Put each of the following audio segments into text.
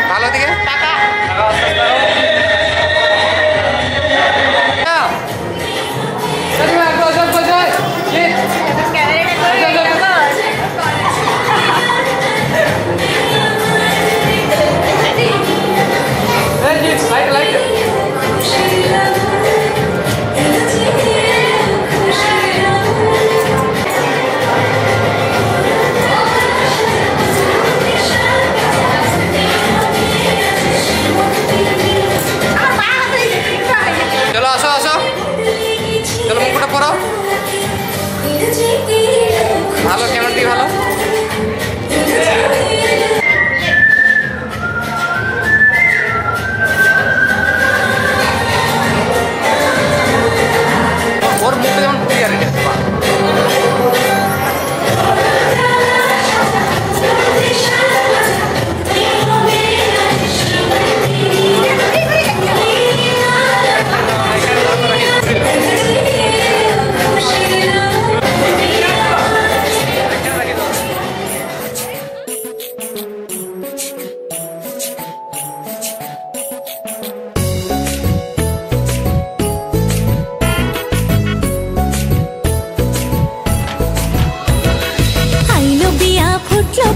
ভালো দিকে ভালো কেমন দিকে ভালো ওর মুখে যেমন ক্লিয়ার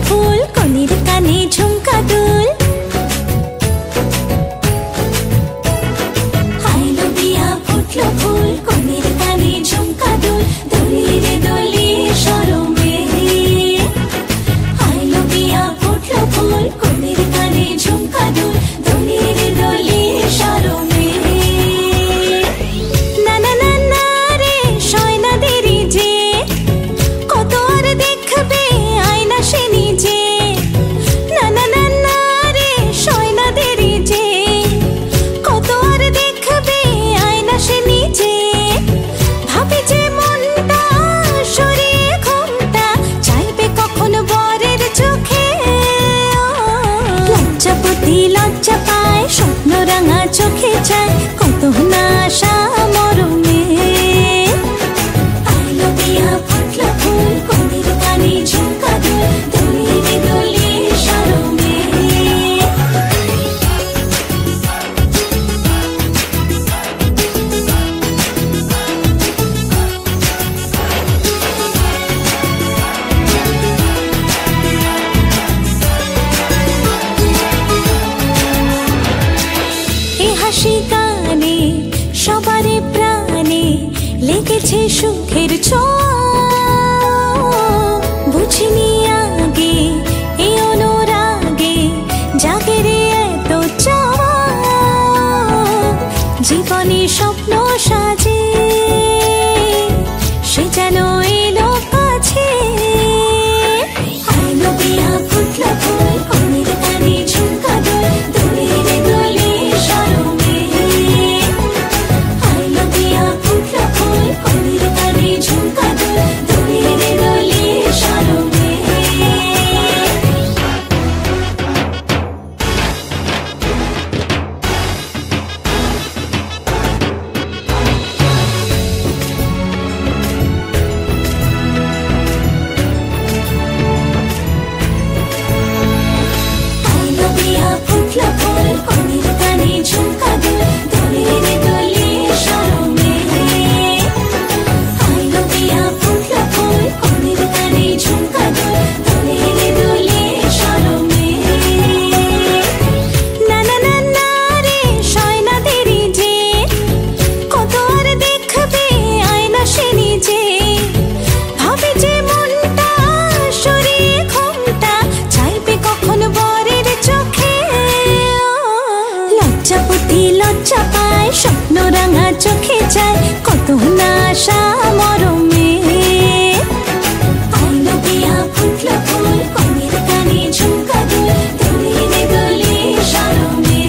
ফুল কনির কানে ঝুমকা দুল আইলো বিয়া ফুটলো ফুল কনির কানে ঝুমকা দুল দলিরে দলি শরমে আইলো বিয়া ফুটলো ফুল কনির কানে ঝুমকা দুল দলিরে দলি শরমে না না না না রে শয়না দেরি যে কত আর দেখবে আয়না সে নিজে না না না না রে শয়না দেরি যে কত আর দেখবে আয়না সে নিজে ভাবে যে মনটা সরিয়ে ঘুমটা চাইবে কখন বরের চোখে লজ্জাপতি লজ্জা পায় স্বপ্ন রাঙা চোখে চায় কত না আশা মরমে আইলো বিয়া ফুটলো ফুল কনির কানে ঝুমকা দুল দলিরে দলি শরমে এ হাসি গানে সবারে প্রাণে লেগেছে সুখের ছোঁয়া বুঝিনি আগে এই অনুরাগে জাগে রে এত চাওয়া জীবনে স্বপ্ন সাজে রেখে যায় কত না আশা মরমে। আইলো বিয়া ফুটলো ফুল কনের কানে ঝুমকা দুল দোলে রে দোলে শরমে।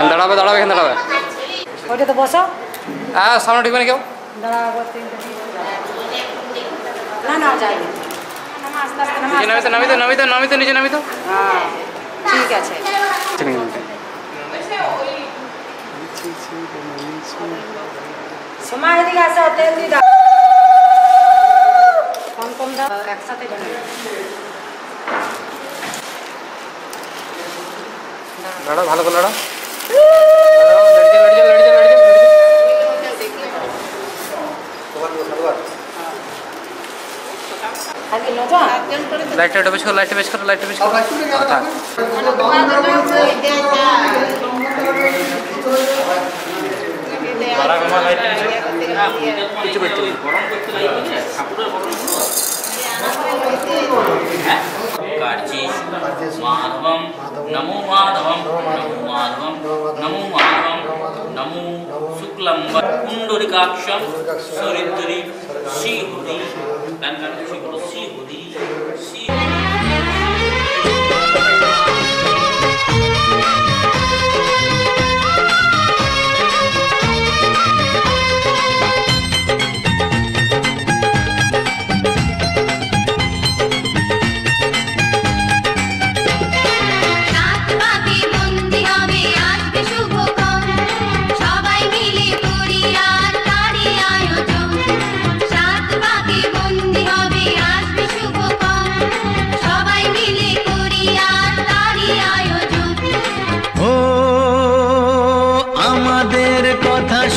দাঁড়াবে দাঁড়াবে এখানে দাঁড়াবে। ওইটা তো বসো। হ্যাঁ সামনে ঢুকবে না কেউ। দাঁড়াবো না না যাইনি। আস্তে আস্তে নামিতে নিচে নামিতে। হ্যাঁ ঠিক আছে। সময় এদিকে আসো, তেল দিয়ে দাও। কম কম দাও, একসাথে লড়ো ভালো করে লড়ো। খালি নজর লাইটটা বেশ করো, লাইটটা বেশ করো, লাইটটা বেশ করো। থাক। কিছু করতে হবে। माधवम नमो माधवम नमो माधवम नमो माधवम नमो शुक्लम कुंडलिकाक्षम सरिद्री श्रीहरि श्रीहरि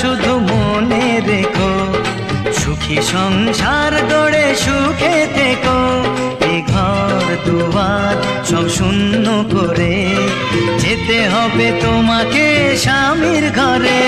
শুধু মনে রেখো, সুখী সংসার গড়ে সুখে থেকো। এ ঘর দুয়ার সব শূন্য করে যেতে হবে তোমাকে স্বামীর ঘরে।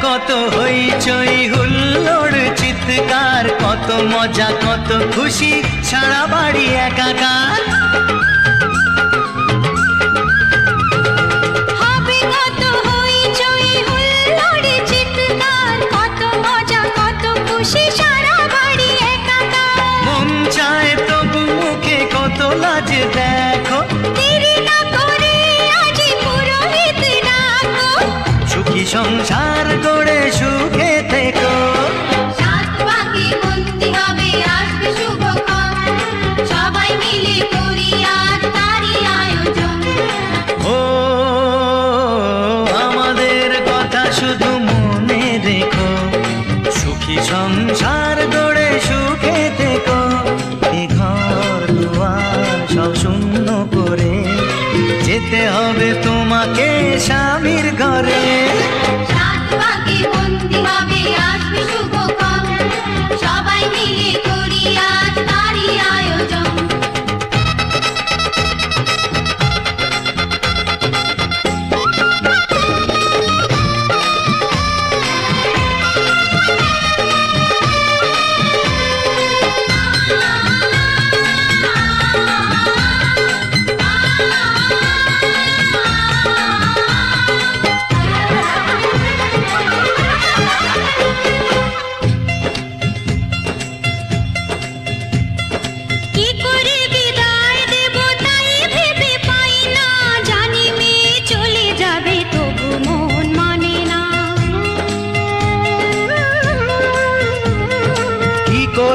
কত হইচই হুল্লোড় চিৎকার, কত মজা কত খুশি, সারা বাড়ি একাকার। হবে কত হইচই হুল্লোড় চিৎকার, কত মজা কত খুশি, সারা বাড়ি একাকার। মন চায় তবু মুখে কত লাজ দেখো, দেরি না করে আজই পুরোহিত ডাকো। সুখী সংসার গড়ে সুখে থেকো। সাত পাকে বন্দি হবে আসবে শুভক্ষণ, সবাই মিলে করি আর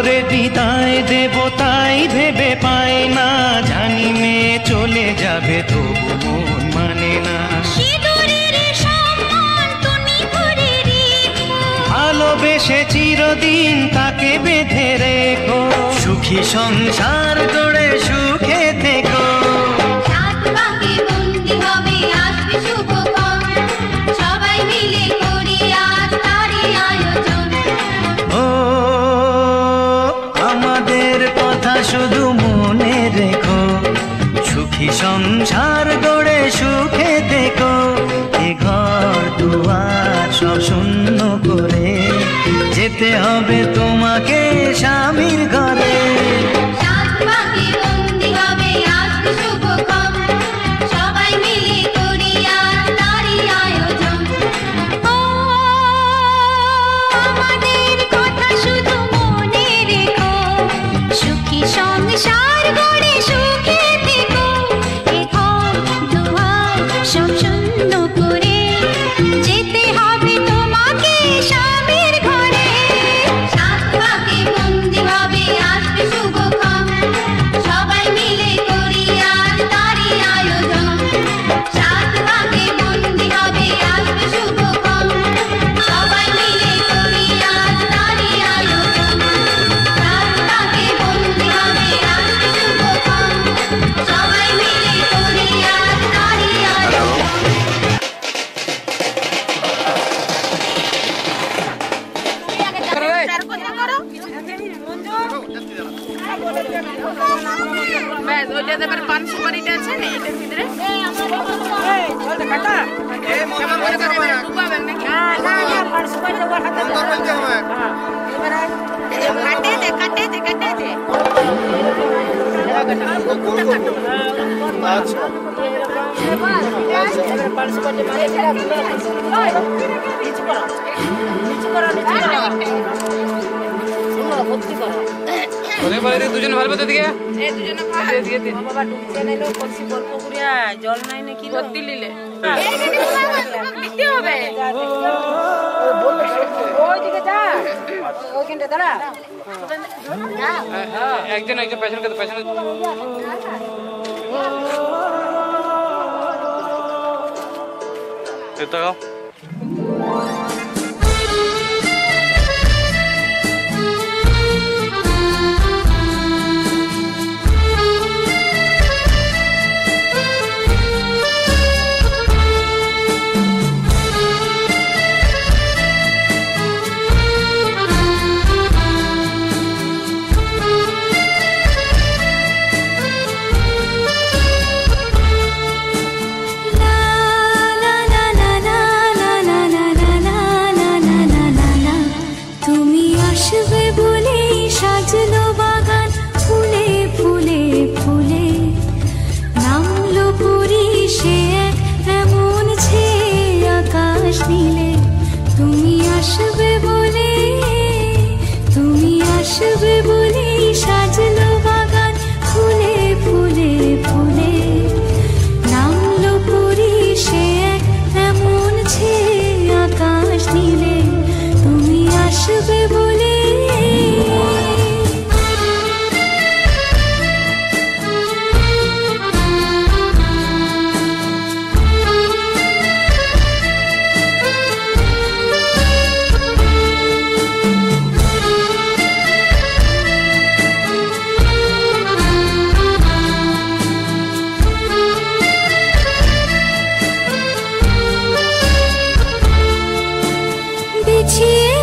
করে বিদায় দেব তাই ভেবে পায় না, জানি মেয়ে চলে যাবে তবু মন মানে না। ভালোবেসে চিরদিন তাকে বেঁধে রেখো, সুখী সংসার গড়ে সুখে থেকো। ও আমাদের কথা শুধু মনে রেখো, সুখী সংসার গড়ে সুখে থেকো। এ ঘর দুয়ার সব শূন্য করে যেতে হবে তোমাকে স্বামীর ঘরে। সংসার গড়ে সুখে থেকো, এ ঘর দুয়ার সব শূন্য করে যেতে হবে তোমাকে স্বামীর ঘরে। সাত পাকে বন্দি হবে আসবে শুভক্ষণ, সবাই মিলে করি আজ তারই আয়োজন। সাত পাকে বন্দি হবে আসবে শুভক্ষণ, সবাই মিলে করি আজ তারই আয়োজন। সাত পাকে বন্দি হবে আসবে শুভক্ষণ, সবাই মিলে করি আজ তারই আয়োজন। দুজনে ভালো দিকে জল নাই নাকি ভর্তি লিলে ওইদিকে যা, ওইখানটা দাঁড়া। একজন একজন পেছনে পেছনে এটা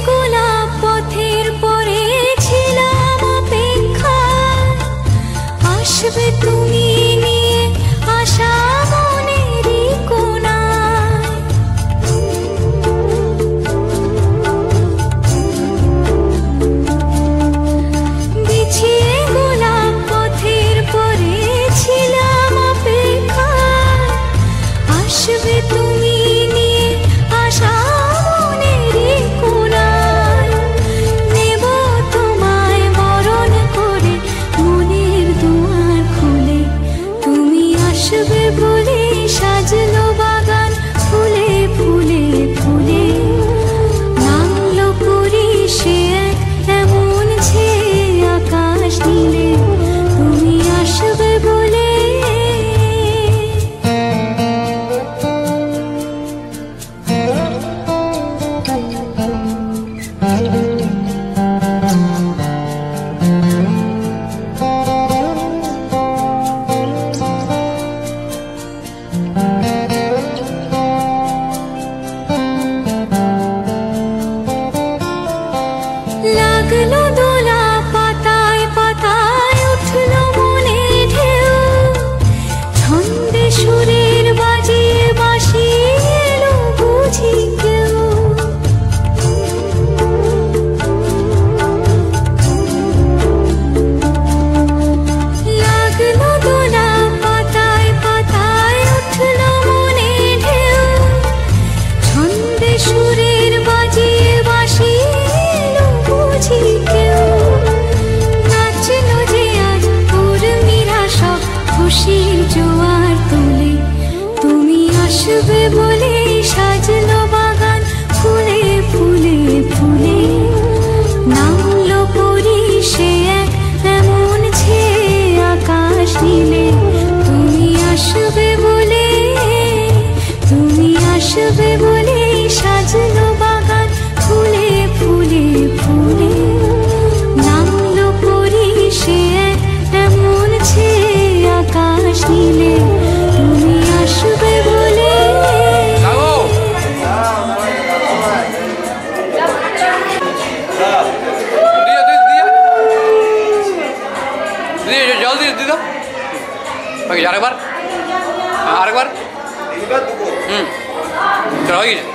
গোলাপ পথে আসবে বলে সাজলো বাগান ফুলে ফুলে ফুলে নামলো পরি সে এক এমন ছেয়ে আকাশ নীলে তুমি আসবে বলে সাজলো বাগান ফুলে ফুলে ফুলে নামলো পরি সে এক এমন ছেয়ে আকাশ নীলে তুমি আসবে বলে জল দিয়ে দিদি আরেকবার আরেকবার চলো হয়ে গেছে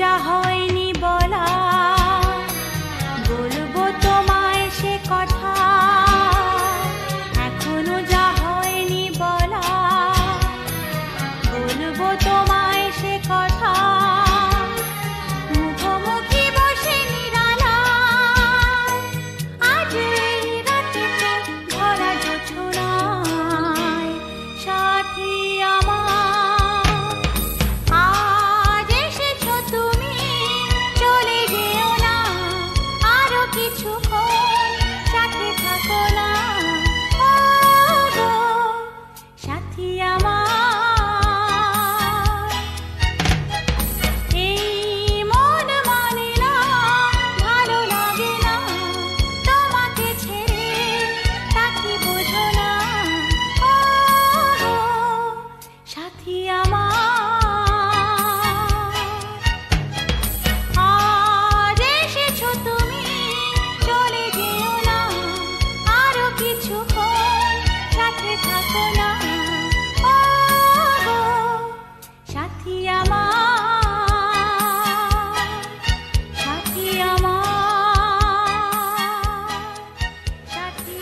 যা হয়নি বলা বলবো তোমায় সে কথা, এখনো যা হয়নি বলা বলবো তোমায় সে কথা। মুখোমুখি বসে নিরালায় আজ এই রাতে তো ভরা জোছনায় সাথী আমার, আজ এসেছো তুমি চলে যেও না, আরো কিছুক্ষণ সাথে থাকো না। ও গো সাথী আমার, এই মন মানে না, ভালো লাগে না তোমাকে ছেড়ে, সাথী বোঝো না। ও গো সাথী আমার, আজ এসেছো তুমি চলে যেও না, আরো কিছুক্ষণ সাথে থাকো না। ও গো সাথী আমার, সাথী আমার, সাথী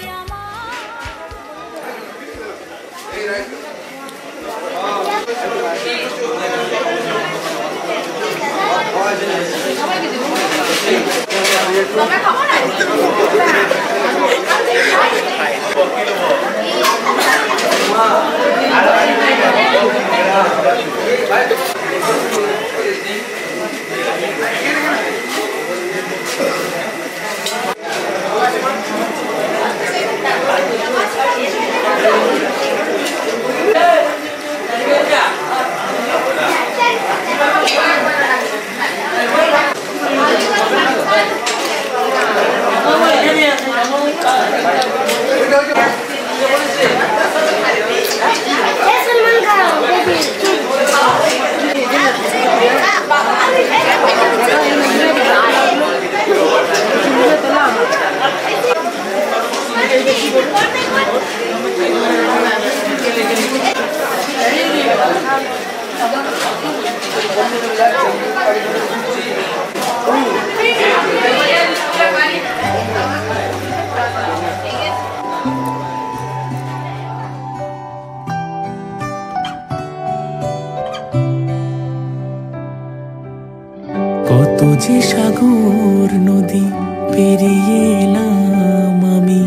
কত যে সাগর নদী পেরিয়ে এলাম আমি,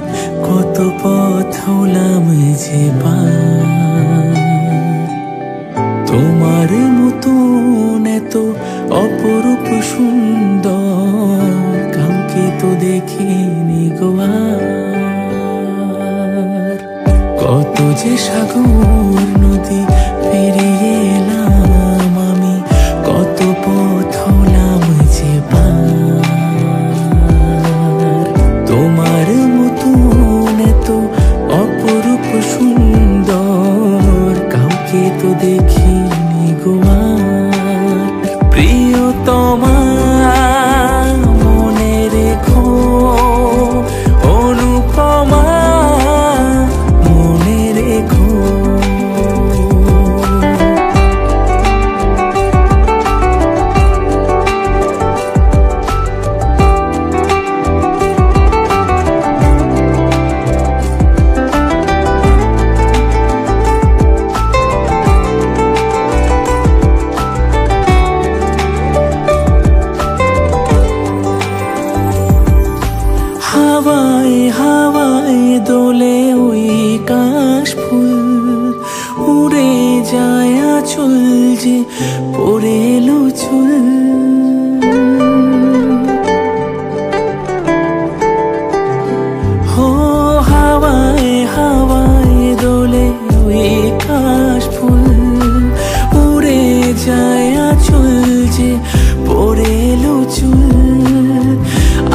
কত পথ হলাম যে পার। তোমার মতন এত অপরূপ সুন্দর কাউকে তো দেখিনি গো আর। কত যে সাগর নদী পেরিয়ে এলাম আমি, কত পথ হলাম যে পার। তোমার মতন এত অপরূপ সুন্দর কাউকে তো দেখিনি গো আর। প্রিয়তমা মনে রেখো, অনুপমা মনে রেখো। হাওয়ায় হাওয়ায় দোলে ওই কাশফুল, উড়ে যায় আঁচল যে পড়ে এলো চুল। হো হাওয়ায় হাওয়ায় দোলে ওই কাশফুল, উড়ে যায় আঁচল যে পড়ে এলো চুল।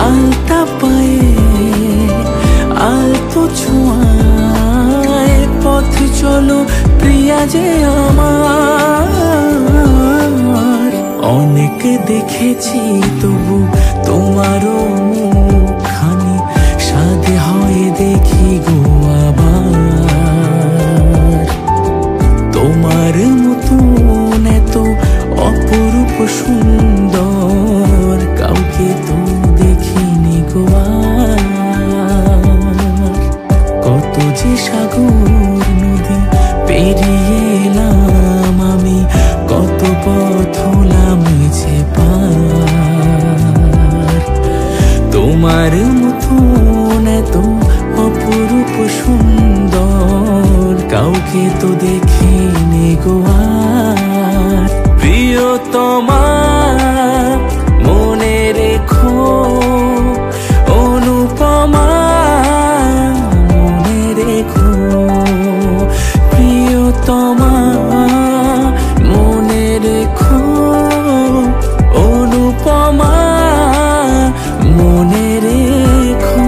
আলতা পায়ে আলতো ছোঁয়ায় পথ চলো প্রিয়া যে আমার। অনেক দেখেছি তবু তোমারও মুখখানি, সাধে হয় দেখি গো আবার। তোমার মতন এত অপরূপ অপরূপ সুন্দর কাউকে তো দেখিনি গো আর। কত যে সাগর নদী পেরিয়ে এলাম আমি, কত পথ হলাম যে পার। তোমার মতন এত অপরূপ সুন্দর কাউকে তো দেখিনি গো আর। প্রিয়তমা মনে রেখো, অনুপমা মনে রেখো, প্রিয়তমা মনে রেখো, অনুপমা মনে রেখো।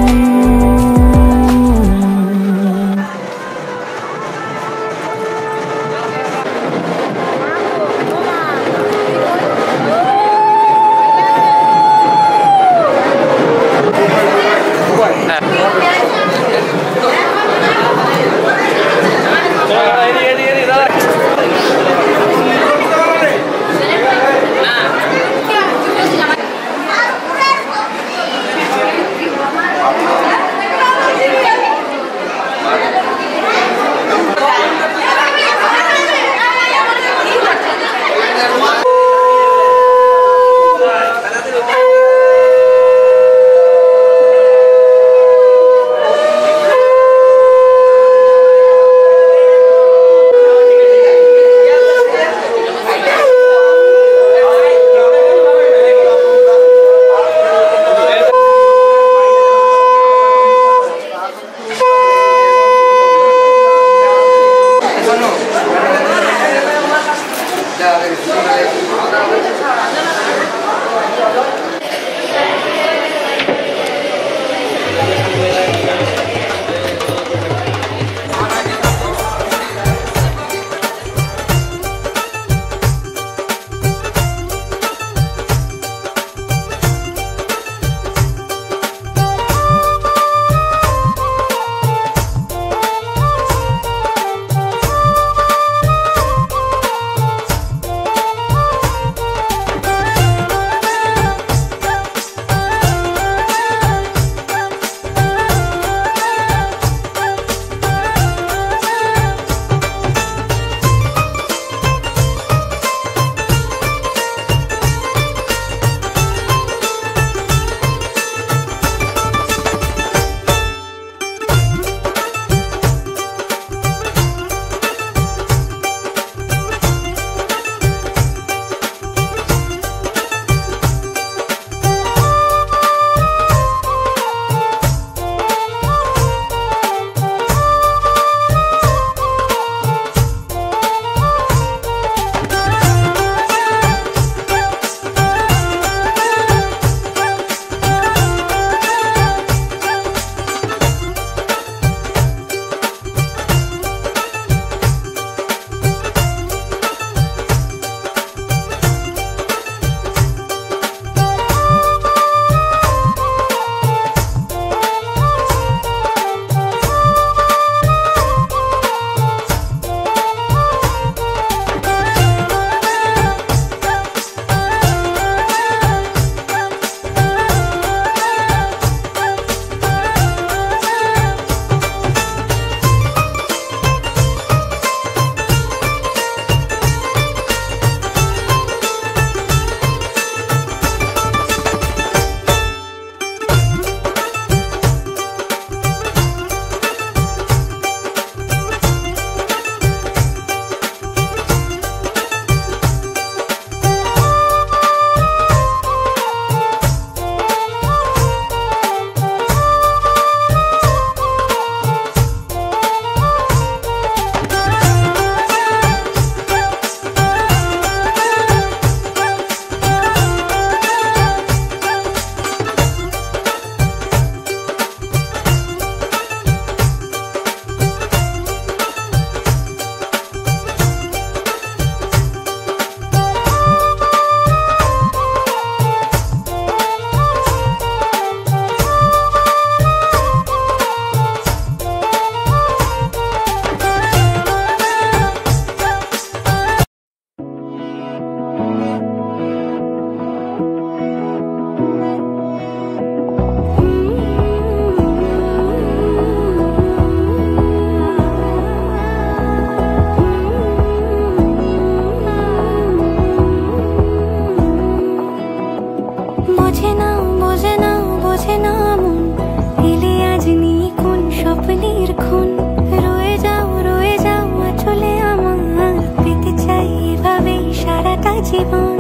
জীবন।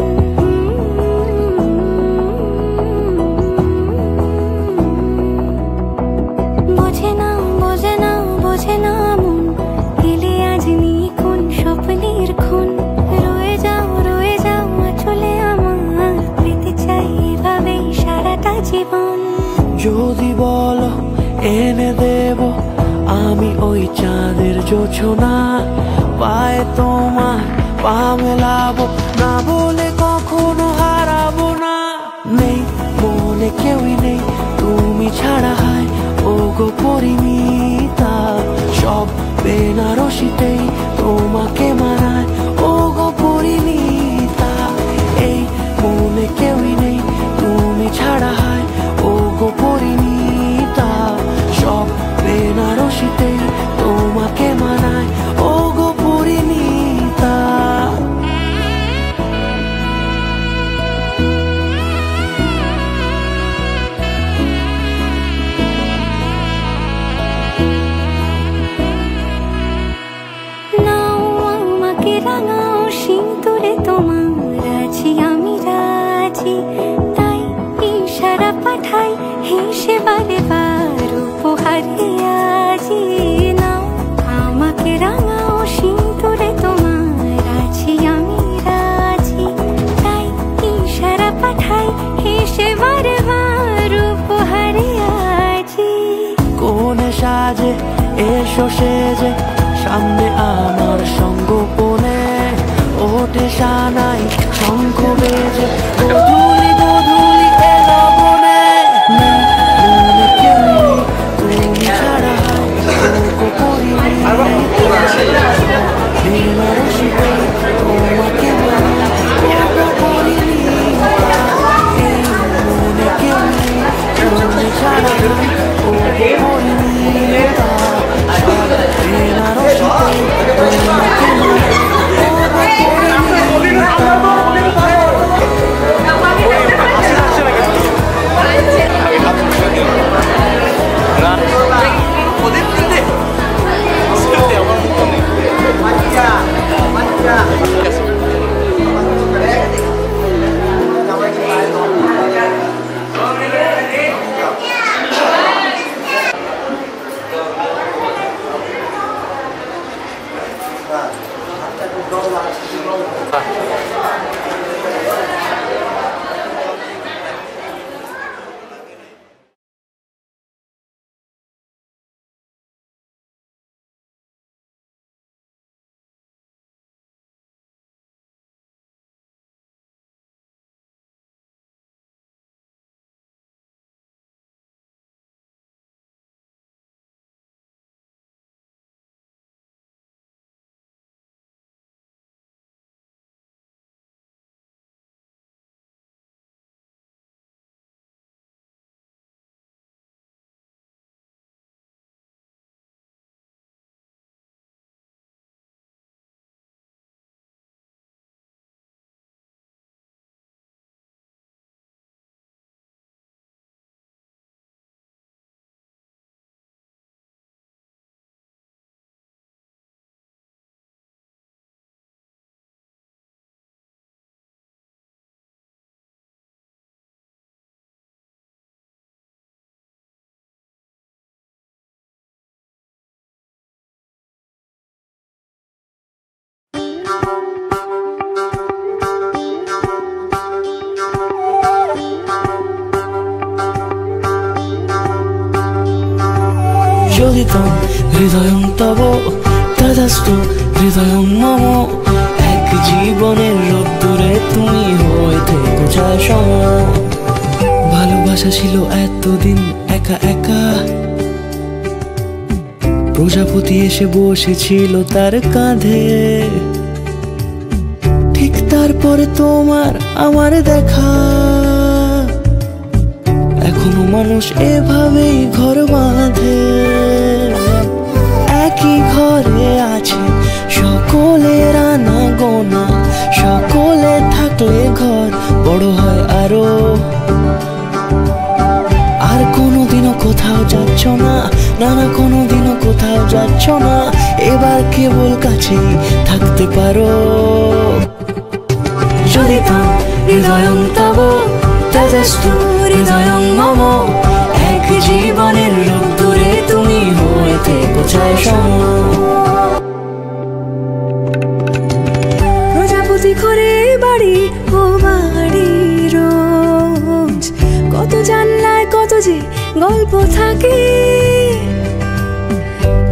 বোঝে না বোঝে না বোঝে না মন, এলে আজ নিখুন স্বপ্নের খুন। রয়ে যাও চলে আমার, পেতে চাই এভাবেই সারাটা জীবন। যদি বলো এনে দেব আমি ওই চাঁদের জোছনা, পায়ে তোমার পা মেলাবো, না বলে কখনো হারাবো না। নেই মনে কেউই নেই তুমি ছাড়া, হায় ও গো পরিণীতা। সব বেনারসিতেই তোমাকে মানায় ও গো পরিণীতা। এই মনে কেউই নেই তুমি ছাড়া, হায় ও গো পরিণীতা। সব বেনারসিতেই তোমাকে মানায় ও গো পরিণীতা। নাও আমাকে রাঙাও সিঁদুরে তোমার, আছি আমি রাজি। তাই ইশারা পাঠাই হেসে বারে বার উপহারে আজি। নাও আমাকে রাঙাও সিঁদুরে তোমার, আছি আমি রাজি। তাই ইশারা পাঠাই হেসে বারে বার উপহারে আজি। কোনে সাজে এসো সেজে সামনে আমার সঙ্গোপনে, ওঠে সানাই শঙ্খ বেজে গধূলি গধূলি এলো বনে। নেই মনে কেউ নেই তুমি ছাড়া, হায় ও গো পরিণীতা। বেনারসিতে তোমাকে মানায় ও গো পরিণীতা। এই মনে কেউ নেই তুমি ছাড়া, হায় ও গো পরিণীতা। সব বেনারসিতে তোমাকে মানায় ও গো যোদিতম হৃদয়ং তব তদাস্তু হৃদয়ং মম। এক জীবনের রোদ্দুরে তুমি হয়ে থেকো যায় সম। ভালোবাসা ছিল এতদিন একা একা, প্রজাপতি এসে বসেছিল তার কাঁধে। ঠিক তারপরে তোমার আমার দেখা, এখনো মানুষ এভাবেই ঘর বাঁধে। একই ঘরে আছে সকলের আনা গোনা, সকলে থাকলে ঘর বড় হয় আরো। আর কোনোদিনও কোথাও যাচ্ছ না, না না কোনোদিনও কোথাও যাচ্ছ না। এবার কেবল কাছেই থাকতে পারো। যদিতং হৃদয়ং তব তদস্তু হৃদয়ং মম। এক জীবনের রোদ্দুরে তুমি হয়ে থেকো ছায়া সম। প্রজাপতি ঘরে বাড়ি ও বাড়ি রোজ, কত জানলায় কত যে গল্প থাকে।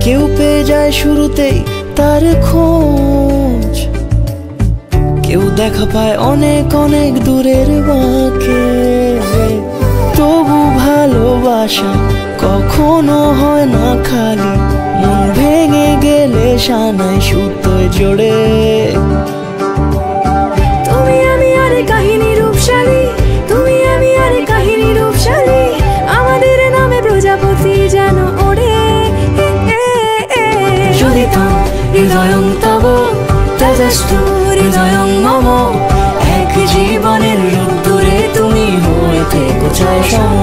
কেউ পেয়ে যায় শুরুতেই তার খোঁজ, কেউ দেখা পায় অনেক অনেক দূরের বাঁকে। তবু ভালোবাসা কখনো হয় না খালি, মন ভেঙে গেলে সানাই সুতোয় জোড়ে। তুমি আমি আরে কাহিনী রূপশালী, তুমি আমি আরে কাহিনী রূপশালী, আমাদের নামে প্রজাপতি যেন ওড়ে। যদিতং হৃদয়ং তব তদস্তু হৃদয়ং মম। এক জীবনের রোদ্দুরে তুমি হয়ে থেকো ছায়া সম।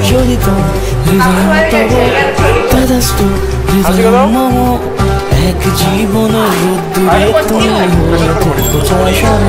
যদিতং হৃদয়ং তব তদস্তু হৃদয়ং মম। এক জীবনের রোদ্দুরে তুমি হয়ে থেকো ছায়া সম।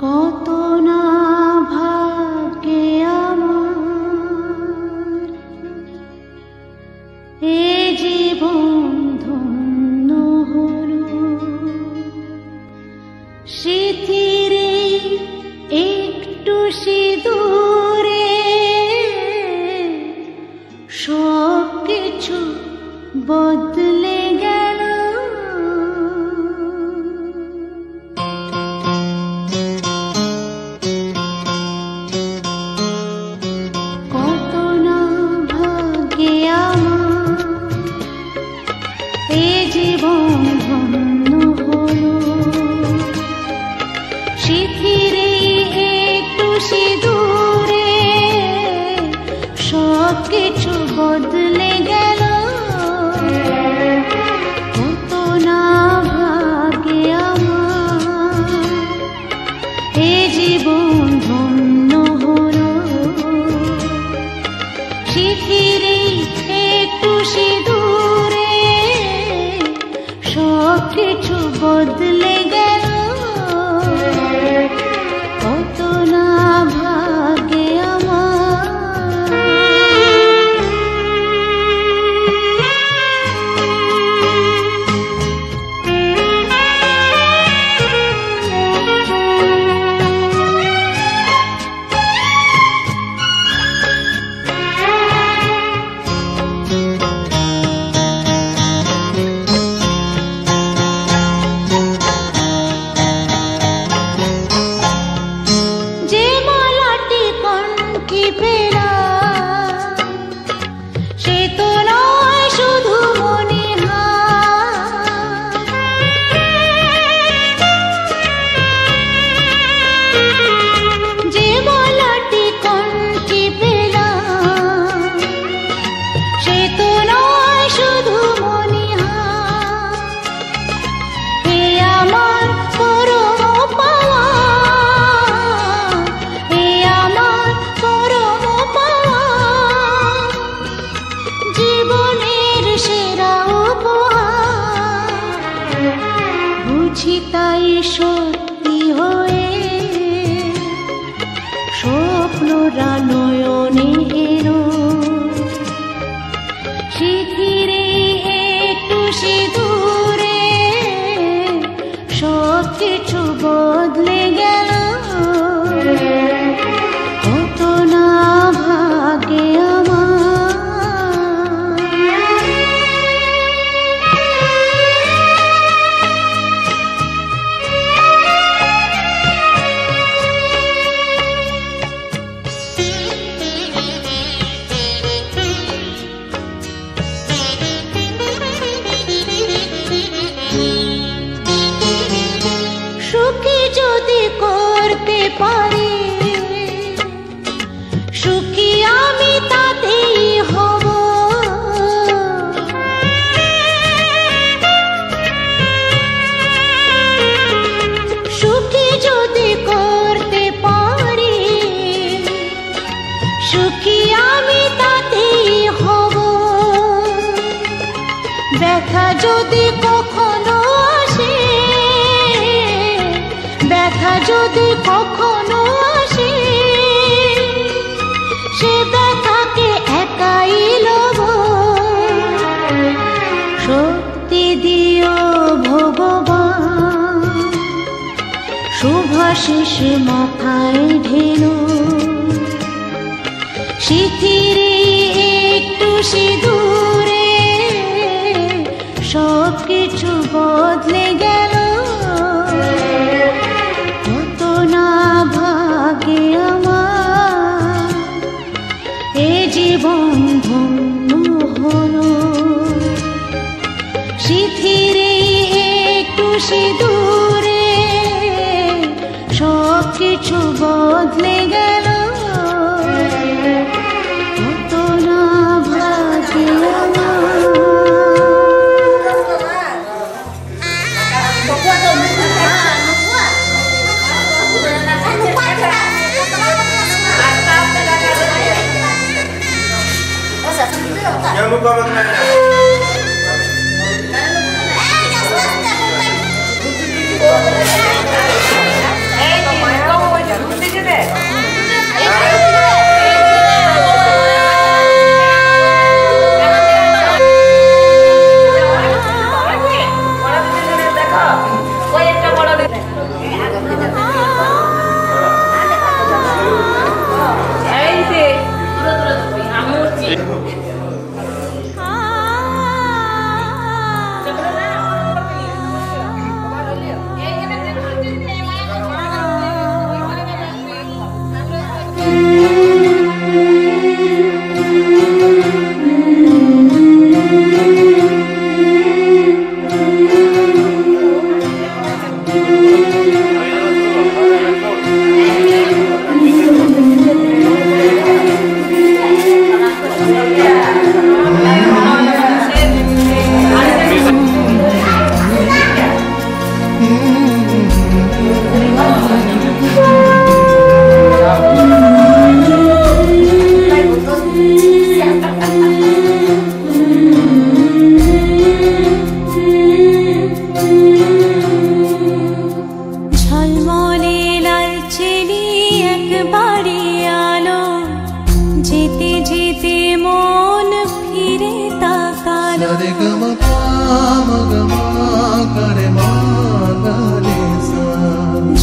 কত না ভাগ্যে আমার এ জীবন ধন্য হলো, স্মৃতির একটু সিঁদুরে সব কিছু বদলে গেল। কত না ভাগ্যে আমার এ জীবন ধন্য হলো, স্মৃতির একটু সিঁদুরে সব কিছু বদলে গেল। কত না ভাগ্যে আমার এ জীবন ধন্য হলো, স্মৃতির একটু সিঁদুরে সব কিছু বদলে গেল। কত না ভাগ্যে আমার। যে মালাটি কণ্ঠে পেলাম সে তো নয় শুধু মনে হার, যে মালাটি কণ্ঠে পেলাম সে তো নয় শুধু মনে হার। হে আমার পরম পাওয়া, হে আমার পরম পাওয়া, জীবনের সেরা উপহার। বুঝি তাই সত্যি হয়ে স্বপ্নরা নয়নে এলো, স্মৃতির একটু সিঁদুরে সব কিছু বদলে গেল। কত না ভাগ্যে আমার। যদি কখনো আসে, সে ব্যথাকে একাই লব। শক্তি দিও ভগবান, শুভাশিস মাথায় ঢেলো। শিথিরে একটু সিঁদুরে সব কিছু বদলে গেল। কত না ভাগে আমার এ জীবন ধন্য হলো। শিথিরে একটু সিঁদুরে সব কিছু বদলে গেল। কত না ভাগে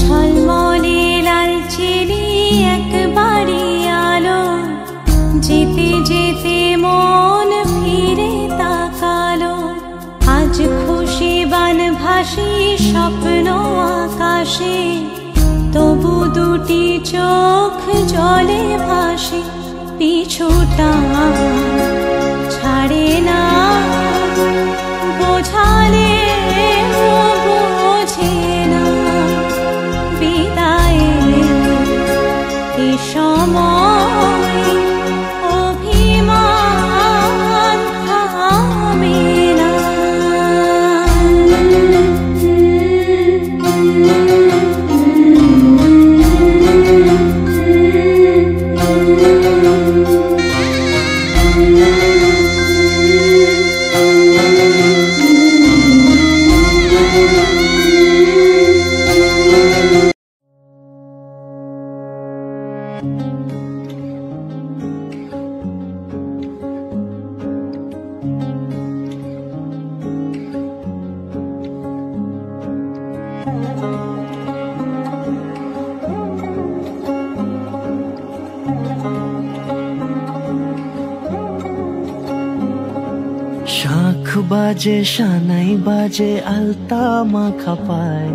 ঝলমলে লাল চিনি একবারে আলো, যেতে যেতে মন ফিরে তাকালো। আজ খুশি বান ভাসি স্বপ্ন আকাশে, তবু দুটি চোখ জলে ভাসে। পিছুটা ছাড়ে না, বোঝালে বোঝে না। বিদায়ের এ সময় অভিমান থামে না। শাঁখ বাজে সানাই বাজে আলতা মাখা পায়,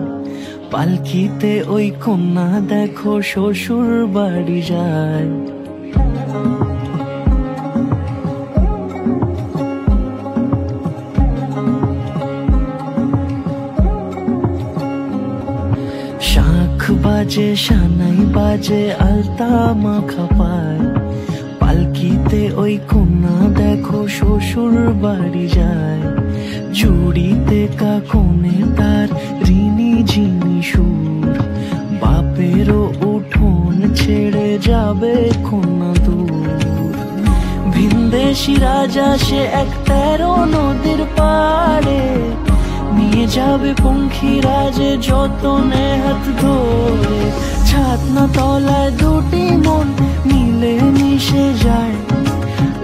পালকিতে ওই কন্যা দেখো শ্বশুর বাড়ি যায়। শাঁখ বাজে সানাই বাজে আলতা মাখা পায়, পালকিতে ওই কন্যা দেখো শ্বশুর বাড়ি যায়। জুড়িতে কাকনে তার ঋণী ঝিনি সুর, বাপেরও উঠোন ছেড়ে যাবে কন্যা দূর। ভিনদেশি রাজা সে এক 13 নদীর পাড়ে, নিয়ে যাবে পঙ্খিরাজে যতনে হাত ধরে, ছাতনা তলায় দুটি মন মিলে মিশে যায়।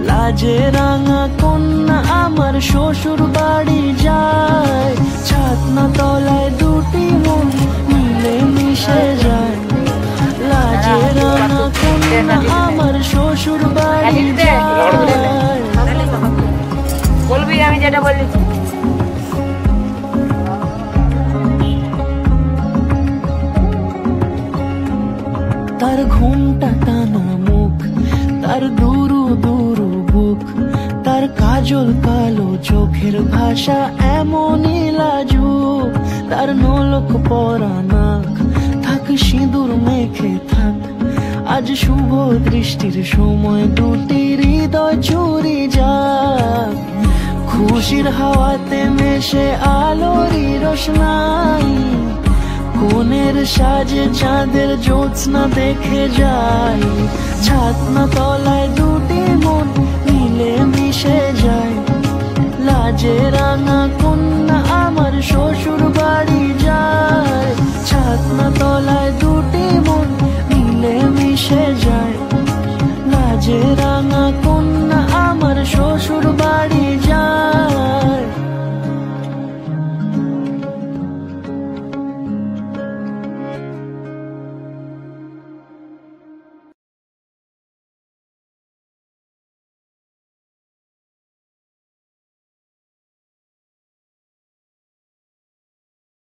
লাজে রাঙা কন্যা আমার শ্বশুর বাড়ি যায়, ছাতনা তলায় দুটি মন মিলে মিশে যায়। লাজে রাঙা কন্যা আমার শ্বশুর বাড়ি যায়। বলবি আমি যেটা বলেছি। তার ঘুমটা টানা মুখ, তার দুরু দুরু বুক, তার কাজল কালো চোখের ভাষা এমনই লাজুক। তার নোলক পরা নাক, থাক সিঁদুর মেখে থাক। আজ শুভ দৃষ্টির সময় দুটি হৃদয় চুরি যাক। খুশির হাওয়াতে মেশে আলোরই রোশনাই, কোণের সাজে চাঁদের জ্যোৎস্না দেখে যাই। ছাতনা তলায় দুটি মন মিলে মিশে যায়। লাজে রাঙা কন্যা আমার শ্বশুর